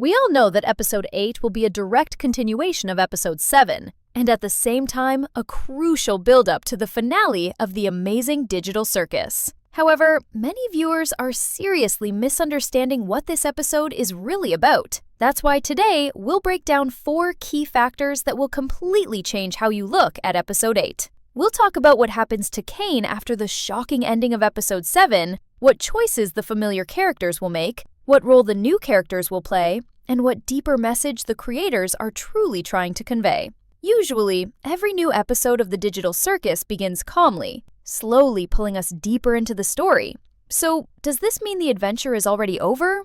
We all know that Episode 8 will be a direct continuation of Episode 7, and at the same time, a crucial build-up to the finale of the Amazing Digital Circus. However, many viewers are seriously misunderstanding what this episode is really about. That's why today, we'll break down 4 key factors that will completely change how you look at Episode 8. We'll talk about what happens to Kane after the shocking ending of Episode 7, what choices the familiar characters will make, what role the new characters will play, and what deeper message the creators are truly trying to convey. Usually, every new episode of the Digital Circus begins calmly, slowly pulling us deeper into the story. So, does this mean the adventure is already over?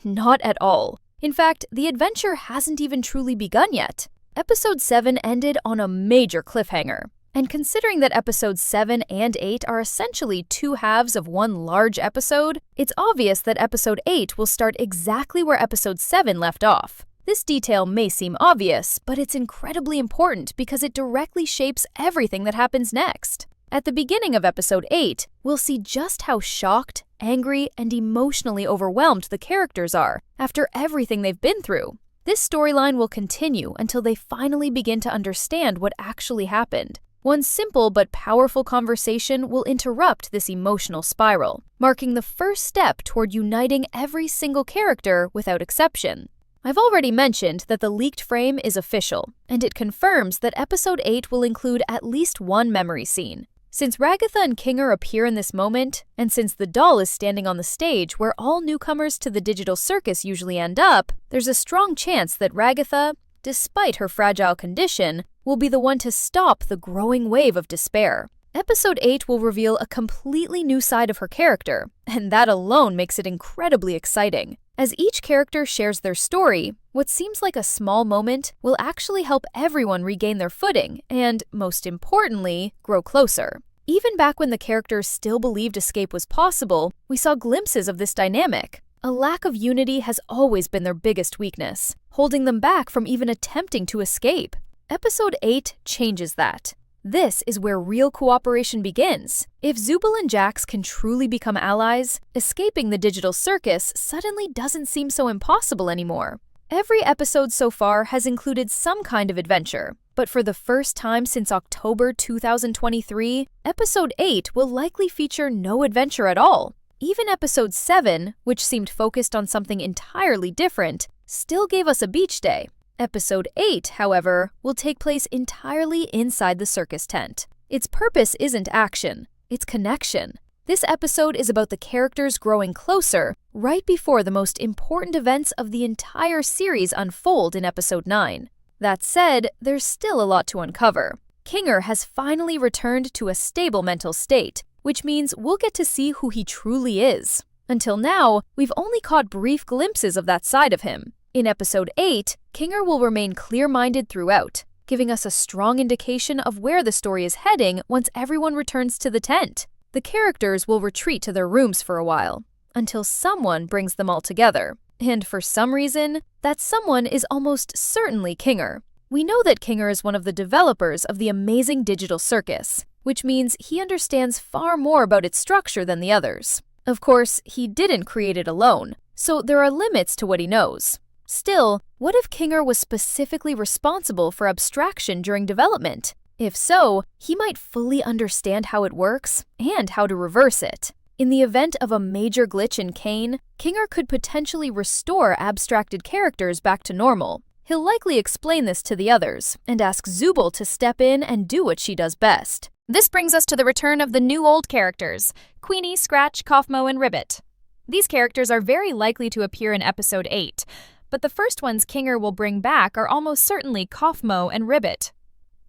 Not at all. In fact, the adventure hasn't even truly begun yet. Episode 7 ended on a major cliffhanger. And considering that Episodes 7 and 8 are essentially 2 halves of one large episode, it's obvious that Episode 8 will start exactly where Episode 7 left off. This detail may seem obvious, but it's incredibly important because it directly shapes everything that happens next. At the beginning of Episode 8, we'll see just how shocked, angry, and emotionally overwhelmed the characters are after everything they've been through. This storyline will continue until they finally begin to understand what actually happened. One simple but powerful conversation will interrupt this emotional spiral, marking the first step toward uniting every single character without exception. I've already mentioned that the leaked frame is official, and it confirms that Episode 8 will include at least one memory scene. Since Ragatha and Kinger appear in this moment, and since the doll is standing on the stage where all newcomers to the Digital Circus usually end up, there's a strong chance that Ragatha, despite her fragile condition, will be the one to stop the growing wave of despair. Episode 8 will reveal a completely new side of her character, and that alone makes it incredibly exciting. As each character shares their story, what seems like a small moment will actually help everyone regain their footing and, most importantly, grow closer. Even back when the characters still believed escape was possible, we saw glimpses of this dynamic. A lack of unity has always been their biggest weakness, holding them back from even attempting to escape. Episode 8 changes that. This is where real cooperation begins. If Zubul and Jax can truly become allies, escaping the Digital Circus suddenly doesn't seem so impossible anymore. Every episode so far has included some kind of adventure, but for the first time since October 2023, Episode 8 will likely feature no adventure at all. Even Episode 7, which seemed focused on something entirely different, still gave us a beach day. Episode 8, however, will take place entirely inside the circus tent. Its purpose isn't action, it's connection. This episode is about the characters growing closer right before the most important events of the entire series unfold in Episode 9. That said, there's still a lot to uncover. Kinger has finally returned to a stable mental state, which means we'll get to see who he truly is. Until now, we've only caught brief glimpses of that side of him. In Episode 8, Kinger will remain clear-minded throughout, giving us a strong indication of where the story is heading once everyone returns to the tent. The characters will retreat to their rooms for a while, until someone brings them all together. And for some reason, that someone is almost certainly Kinger. We know that Kinger is one of the developers of the Amazing Digital Circus, which means he understands far more about its structure than the others. Of course, he didn't create it alone, so there are limits to what he knows. Still, what if Kinger was specifically responsible for abstraction during development? If so, he might fully understand how it works and how to reverse it. In the event of a major glitch in Kane, Kinger could potentially restore abstracted characters back to normal. He'll likely explain this to the others and ask Zubul to step in and do what she does best. This brings us to the return of the new old characters, Queenie, Scratch, Kaufmo, and Ribbit. These characters are very likely to appear in Episode 8, but the first ones Kinger will bring back are almost certainly Kaufmo and Ribbit.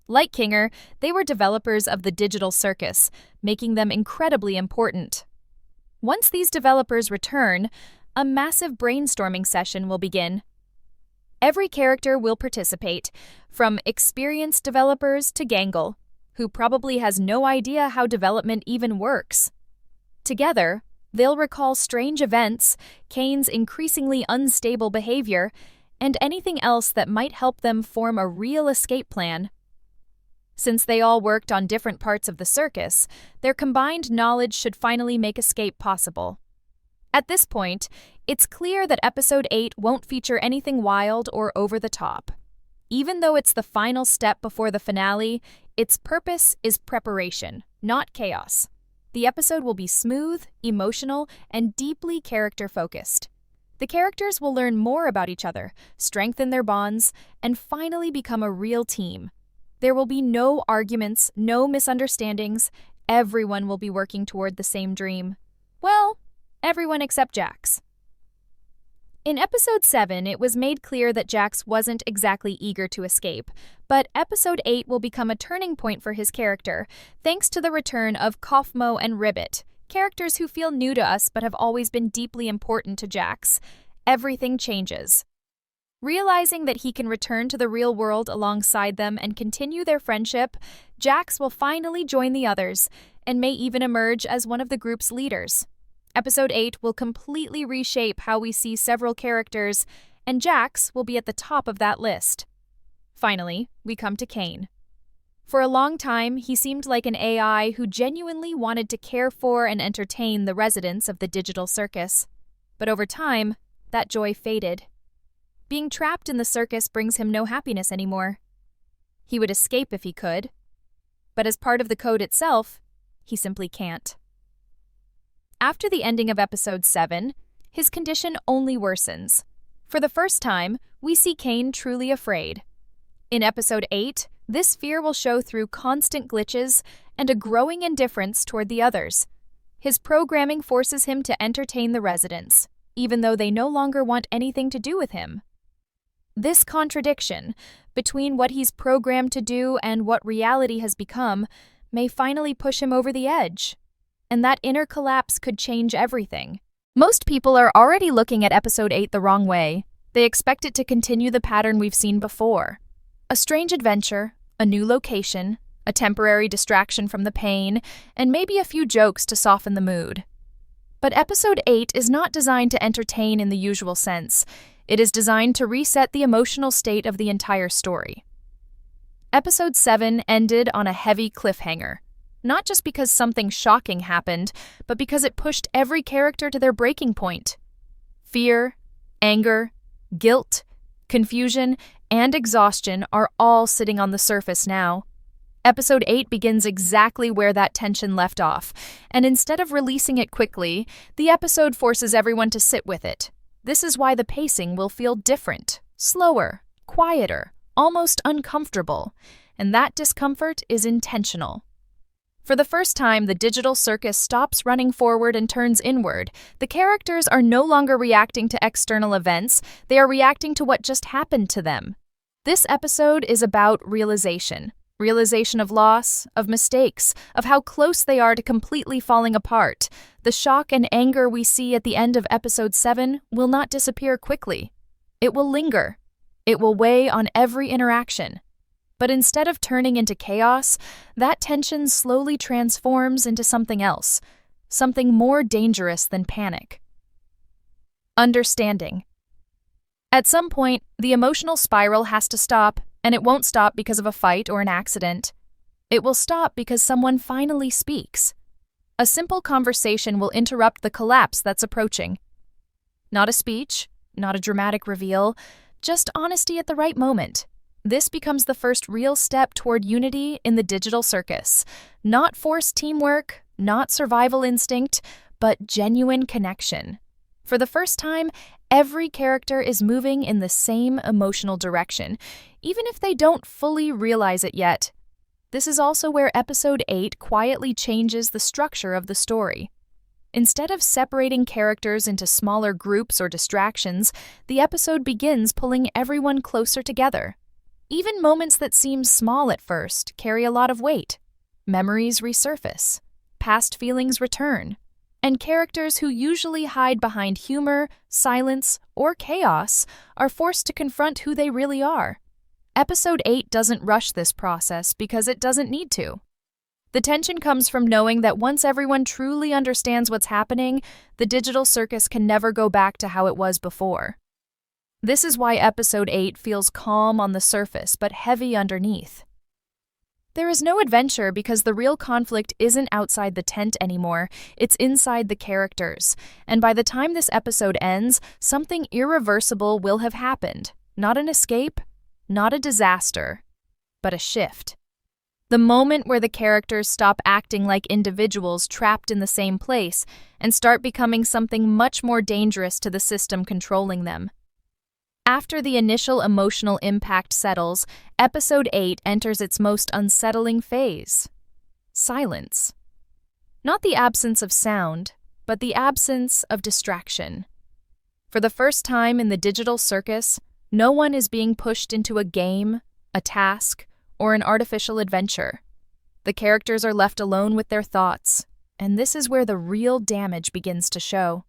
Like Kinger, they were developers of the Digital Circus, making them incredibly important. Once these developers return, a massive brainstorming session will begin. Every character will participate, from experienced developers to Gangle, who probably has no idea how development even works. Together, they'll recall strange events, Kane's increasingly unstable behavior, and anything else that might help them form a real escape plan. Since they all worked on different parts of the circus, their combined knowledge should finally make escape possible. At this point, It's clear that Episode 8 won't feature anything wild or over the top. Even though it's the final step before the finale, its purpose is preparation, not chaos. The episode will be smooth, emotional, and deeply character-focused. The characters will learn more about each other, strengthen their bonds, and finally become a real team. There will be no arguments, no misunderstandings. Everyone will be working toward the same dream. Well, everyone except Jax. In Episode 7, it was made clear that Jax wasn't exactly eager to escape, but Episode 8 will become a turning point for his character, thanks to the return of Kaufmo and Ribbit, characters who feel new to us but have always been deeply important to Jax. Everything changes. Realizing that he can return to the real world alongside them and continue their friendship, Jax will finally join the others, and may even emerge as one of the group's leaders. Episode 8 will completely reshape how we see several characters, and Jax will be at the top of that list. Finally, we come to Kane. For a long time, he seemed like an AI who genuinely wanted to care for and entertain the residents of the digital circus. But over time, that joy faded. Being trapped in the circus brings him no happiness anymore. He would escape if he could, but as part of the code itself, he simply can't. After the ending of Episode 7, his condition only worsens. For the first time, we see Kane truly afraid. In Episode 8, this fear will show through constant glitches and a growing indifference toward the others. His programming forces him to entertain the residents, even though they no longer want anything to do with him. This contradiction between what he's programmed to do and what reality has become may finally push him over the edge. And that inner collapse could change everything. Most people are already looking at Episode 8 the wrong way. They expect it to continue the pattern we've seen before. A strange adventure, a new location, a temporary distraction from the pain, and maybe a few jokes to soften the mood. But Episode 8 is not designed to entertain in the usual sense. It is designed to reset the emotional state of the entire story. Episode 7 ended on a heavy cliffhanger. Not just because something shocking happened, but because it pushed every character to their breaking point. Fear, anger, guilt, confusion, and exhaustion are all sitting on the surface now. Episode 8 begins exactly where that tension left off, and instead of releasing it quickly, the episode forces everyone to sit with it. This is why the pacing will feel different, slower, quieter, almost uncomfortable, and that discomfort is intentional. For the first time, the digital circus stops running forward and turns inward. The characters are no longer reacting to external events, they are reacting to what just happened to them. This episode is about realization. Realization of loss, of mistakes, of how close they are to completely falling apart. The shock and anger we see at the end of Episode 7 will not disappear quickly. It will linger. It will weigh on every interaction. But instead of turning into chaos, that tension slowly transforms into something else, something more dangerous than panic. Understanding. At some point, the emotional spiral has to stop, and it won't stop because of a fight or an accident. It will stop because someone finally speaks. A simple conversation will interrupt the collapse that's approaching. Not a speech, not a dramatic reveal, just honesty at the right moment. This becomes the first real step toward unity in the digital circus. Not forced teamwork, not survival instinct, but genuine connection. For the first time, every character is moving in the same emotional direction, even if they don't fully realize it yet. This is also where Episode 8 quietly changes the structure of the story. Instead of separating characters into smaller groups or distractions, the episode begins pulling everyone closer together. Even moments that seem small at first carry a lot of weight. Memories resurface, past feelings return, and characters who usually hide behind humor, silence, or chaos are forced to confront who they really are. Episode 8 doesn't rush this process because it doesn't need to. The tension comes from knowing that once everyone truly understands what's happening, the digital circus can never go back to how it was before. This is why Episode 8 feels calm on the surface but heavy underneath. There is no adventure because the real conflict isn't outside the tent anymore, it's inside the characters. And by the time this episode ends, something irreversible will have happened. Not an escape, not a disaster, but a shift. The moment where the characters stop acting like individuals trapped in the same place and start becoming something much more dangerous to the system controlling them. After the initial emotional impact settles, Episode 8 enters its most unsettling phase: silence. Not the absence of sound, but the absence of distraction. For the first time in the digital circus, no one is being pushed into a game, a task, or an artificial adventure. The characters are left alone with their thoughts, and this is where the real damage begins to show.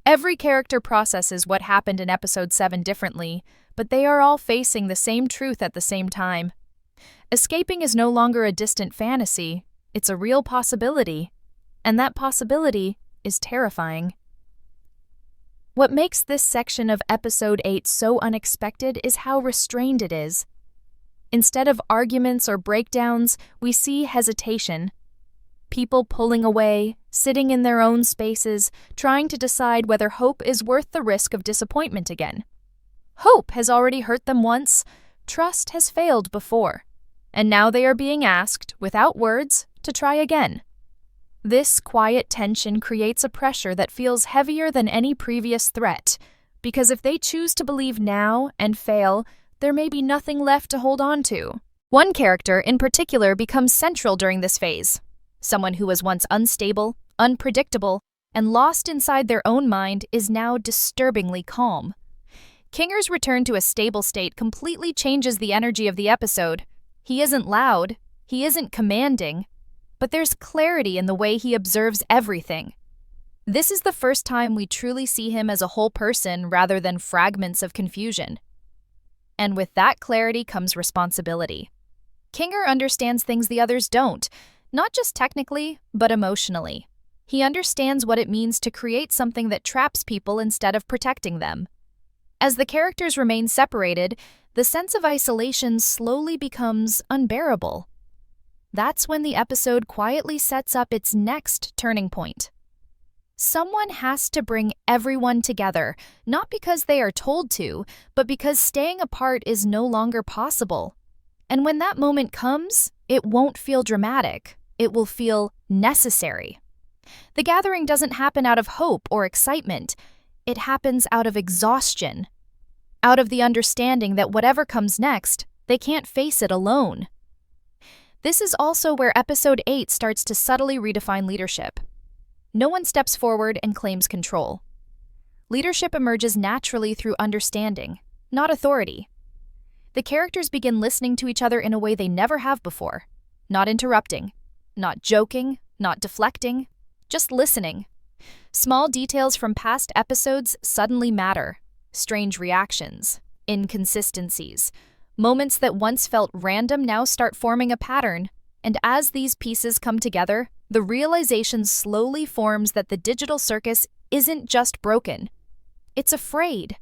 Every character processes what happened in Episode 7 differently, but they are all facing the same truth at the same time. Escaping is no longer a distant fantasy, it's a real possibility, and that possibility is terrifying. What makes this section of Episode 8 so unexpected is how restrained it is. Instead of arguments or breakdowns, we see hesitation. People pulling away, sitting in their own spaces, trying to decide whether hope is worth the risk of disappointment again. Hope has already hurt them once, trust has failed before, and now they are being asked, without words, to try again. This quiet tension creates a pressure that feels heavier than any previous threat, because if they choose to believe now and fail, there may be nothing left to hold on to. One character in particular becomes central during this phase. Someone who was once unstable, unpredictable, and lost inside their own mind is now disturbingly calm. Kinger's return to a stable state completely changes the energy of the episode. He isn't loud, he isn't commanding, but there's clarity in the way he observes everything. This is the first time we truly see him as a whole person rather than fragments of confusion. And with that clarity comes responsibility. Kinger understands things the others don't, not just technically, but emotionally. He understands what it means to create something that traps people instead of protecting them. As the characters remain separated, the sense of isolation slowly becomes unbearable. That's when the episode quietly sets up its next turning point. Someone has to bring everyone together, not because they are told to, but because staying apart is no longer possible. And when that moment comes, it won't feel dramatic. It will feel necessary. The gathering doesn't happen out of hope or excitement. It happens out of exhaustion, out of the understanding that whatever comes next, they can't face it alone. This is also where Episode 8 starts to subtly redefine leadership. No one steps forward and claims control. Leadership emerges naturally through understanding, not authority. The characters begin listening to each other in a way they never have before, not interrupting, not joking, not deflecting, just listening. Small details from past episodes suddenly matter. Strange reactions, inconsistencies, moments that once felt random now start forming a pattern. And as these pieces come together, the realization slowly forms that the digital circus isn't just broken. It's afraid.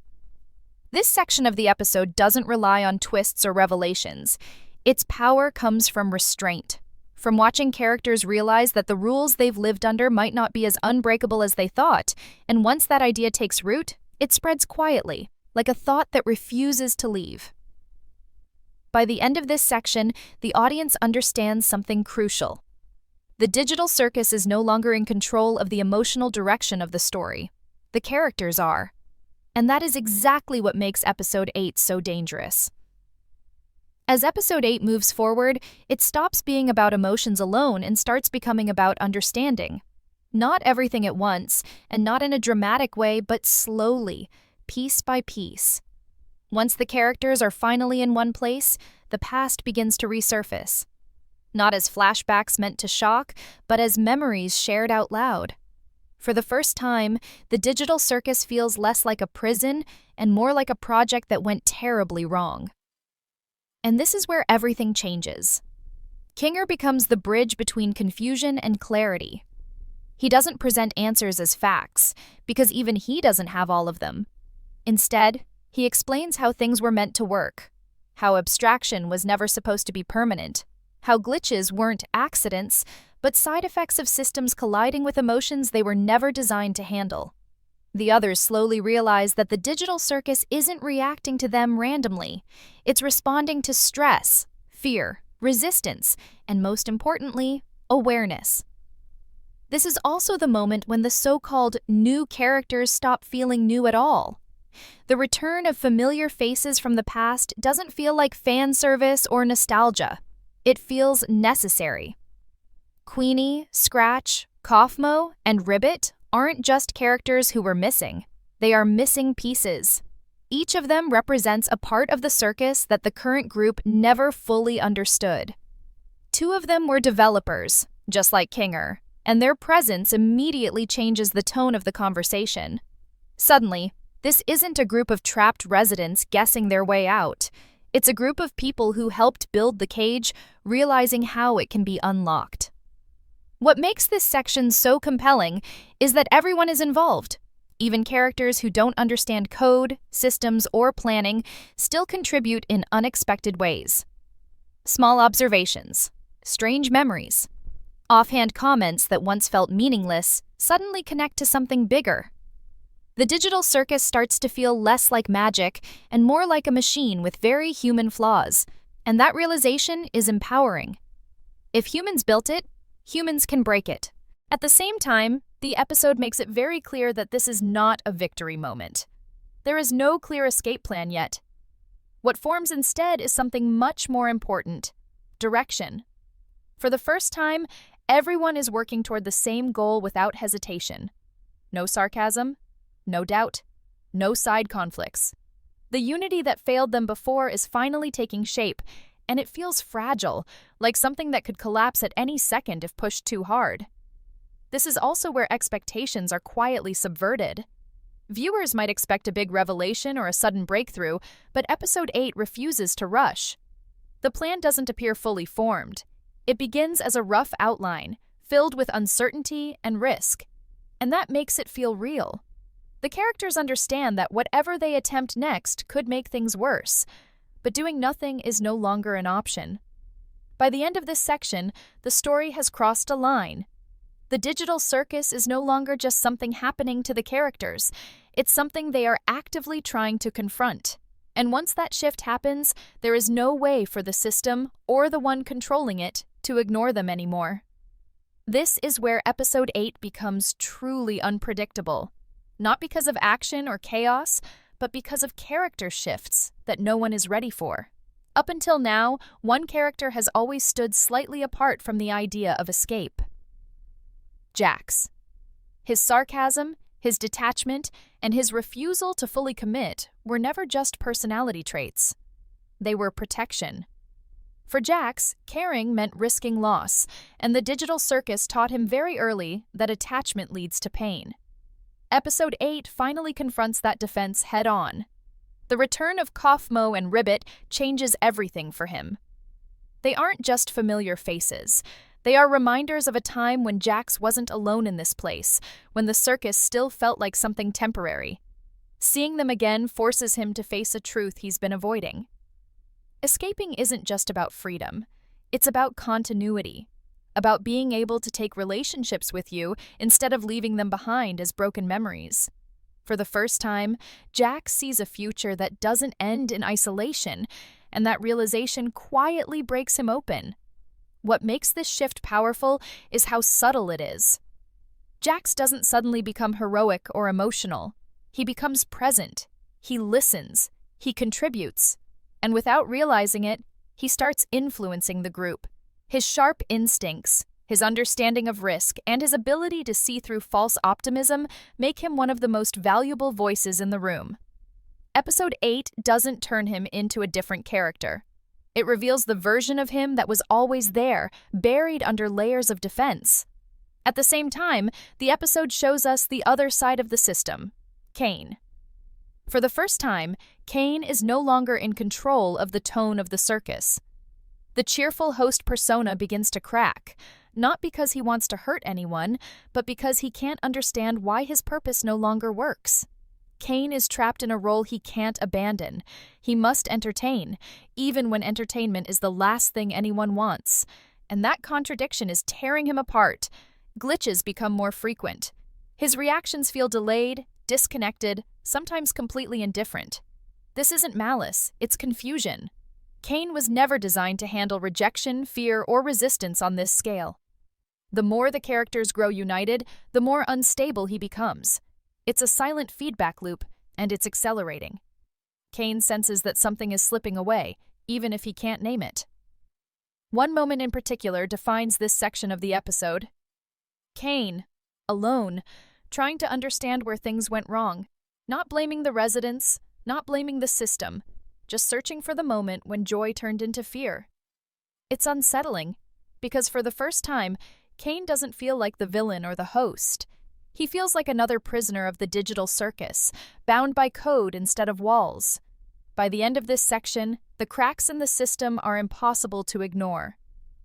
This section of the episode doesn't rely on twists or revelations. Its power comes from restraint. From watching characters realize that the rules they've lived under might not be as unbreakable as they thought, and once that idea takes root, it spreads quietly, like a thought that refuses to leave. By the end of this section, the audience understands something crucial. The digital circus is no longer in control of the emotional direction of the story. The characters are. And that is exactly what makes Episode 8 so dangerous. As Episode 8 moves forward, it stops being about emotions alone and starts becoming about understanding. Not everything at once, and not in a dramatic way, but slowly, piece by piece. Once the characters are finally in one place, the past begins to resurface. Not as flashbacks meant to shock, but as memories shared out loud. For the first time, the digital circus feels less like a prison and more like a project that went terribly wrong. And this is where everything changes. Kinger becomes the bridge between confusion and clarity. He doesn't present answers as facts, because even he doesn't have all of them. Instead, he explains how things were meant to work, how abstraction was never supposed to be permanent, how glitches weren't accidents, but side effects of systems colliding with emotions they were never designed to handle. The others slowly realize that the digital circus isn't reacting to them randomly. It's responding to stress, fear, resistance, and most importantly, awareness. This is also the moment when the so-called new characters stop feeling new at all. The return of familiar faces from the past doesn't feel like fan service or nostalgia. It feels necessary. Queenie, Scratch, Kaufmo, and Ribbit aren't just characters who were missing. They are missing pieces. Each of them represents a part of the circus that the current group never fully understood. Two of them were developers, just like Kinger, and their presence immediately changes the tone of the conversation. Suddenly, this isn't a group of trapped residents guessing their way out. It's a group of people who helped build the cage, realizing how it can be unlocked. What makes this section so compelling is that everyone is involved. Even characters who don't understand code, systems, or planning still contribute in unexpected ways. Small observations, strange memories, offhand comments that once felt meaningless suddenly connect to something bigger. The digital circus starts to feel less like magic and more like a machine with very human flaws, and that realization is empowering. If humans built it, humans can break it. At the same time, the episode makes it very clear that this is not a victory moment. There is no clear escape plan yet. What forms instead is something much more important: direction. For the first time, everyone is working toward the same goal without hesitation. No sarcasm, no doubt, no side conflicts. The unity that failed them before is finally taking shape, and it feels fragile, like something that could collapse at any second if pushed too hard. This is also where expectations are quietly subverted. Viewers might expect a big revelation or a sudden breakthrough, but Episode 8 refuses to rush. The plan doesn't appear fully formed. It begins as a rough outline, filled with uncertainty and risk, and that makes it feel real. The characters understand that whatever they attempt next could make things worse, but doing nothing is no longer an option. By the end of this section, the story has crossed a line. The digital circus is no longer just something happening to the characters. It's something they are actively trying to confront. And once that shift happens, there is no way for the system or the one controlling it to ignore them anymore. This is where Episode 8 becomes truly unpredictable. Not because of action or chaos, but because of character shifts that no one is ready for. Up until now, one character has always stood slightly apart from the idea of escape: Jax. His sarcasm, his detachment, and his refusal to fully commit were never just personality traits. They were protection. For Jax, caring meant risking loss, and the digital circus taught him very early that attachment leads to pain. Episode 8 finally confronts that defense head-on. The return of Kaufmo and Ribbit changes everything for him. They aren't just familiar faces. They are reminders of a time when Jax wasn't alone in this place, when the circus still felt like something temporary. Seeing them again forces him to face a truth he's been avoiding. Escaping isn't just about freedom. It's about continuity. About being able to take relationships with you instead of leaving them behind as broken memories. For the first time, Jax sees a future that doesn't end in isolation, and that realization quietly breaks him open. What makes this shift powerful is how subtle it is. Jax doesn't suddenly become heroic or emotional. He becomes present. He listens. He contributes. And without realizing it, he starts influencing the group. His sharp instincts, his understanding of risk, and his ability to see through false optimism make him one of the most valuable voices in the room. Episode 8 doesn't turn him into a different character. It reveals the version of him that was always there, buried under layers of defense. At the same time, the episode shows us the other side of the system: Kane. For the first time, Kane is no longer in control of the tone of the circus. The cheerful host persona begins to crack, not because he wants to hurt anyone, but because he can't understand why his purpose no longer works. Kane is trapped in a role he can't abandon. He must entertain, even when entertainment is the last thing anyone wants. And that contradiction is tearing him apart. Glitches become more frequent. His reactions feel delayed, disconnected, sometimes completely indifferent. This isn't malice, it's confusion. Kane was never designed to handle rejection, fear, or resistance on this scale. The more the characters grow united, the more unstable he becomes. It's a silent feedback loop, and it's accelerating. Kane senses that something is slipping away, even if he can't name it. One moment in particular defines this section of the episode. Kane, alone, trying to understand where things went wrong, not blaming the residents, not blaming the system, just searching for the moment when joy turned into fear. It's unsettling, because for the first time, Kane doesn't feel like the villain or the host. He feels like another prisoner of the digital circus, bound by code instead of walls. By the end of this section, the cracks in the system are impossible to ignore.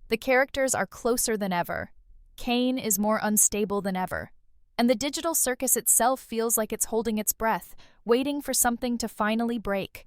The characters are closer than ever. Kane is more unstable than ever. And the digital circus itself feels like it's holding its breath, waiting for something to finally break.